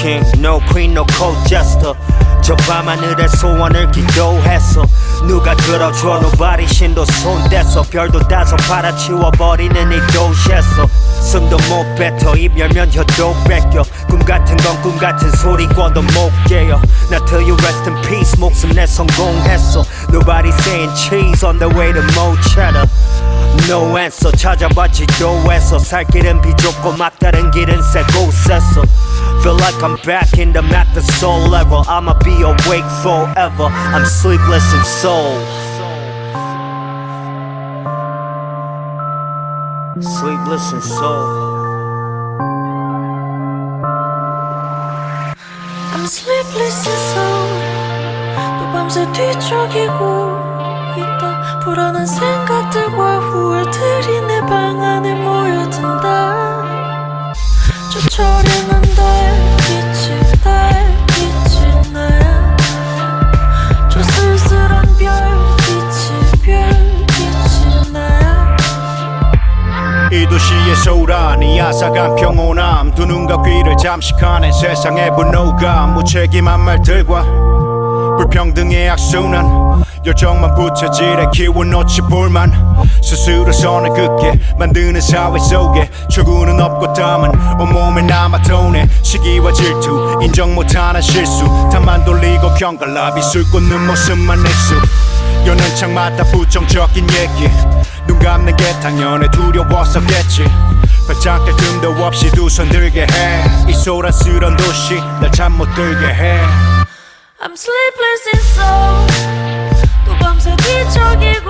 king, no queen, no cold jester. 저 밤하늘의 소원을 기도했어. 누가 들어줘 nobody 신도 손댔어. 별도 다섯 팔아치워버리는 이 도시에서 숨도 못 뱉어. 입 열면 혀도 뺏겨. 꿈같은 건 꿈같은 소리 꿔도 못 깨요. Now till you rest in peace 목숨 내 성공했어. Nobody saying cheese on the way to more cheddar. No answer 찾아봐 지도에서 살 길은 비좁고 막다른 길은 새 곳에서 Feel like I'm back in the map the soul era. I'ma be awake forever. I'm sleepless in soul. Sleepless in soul. I'm sleepless in soul. 또 밤새 뒤척이고 있다. 불안한 생각들과 후회들이 내 방 안에 모여든다. 저철에는 달빛이 나야. 저 쓸쓸한 별빛이 나야. 이 도시의 소란 이 아삭한 평온함 두 눈과 귀를 잠식하는 세상의 분노감 무책임한 말들과 불평등의 악순환 열정만 부채질해 키워놓지 볼만 스스로 선을 긋게 만드는 사회 속에 출구는 없고 땀은 온몸에 남아도네 시기와 질투 인정 못하는 실수 탐만 돌리고 경갈라비 술 꽂는 모습만 액수 여는 창마다 부정적인 얘기 눈 감는 게 당연히 두려웠었겠지 발작될 틈도 없이 두 손 들게 해 이 소란스런 도시 날 잠 못 들게 해 I'm sleepless in soul. 또 밤새 뒤척이고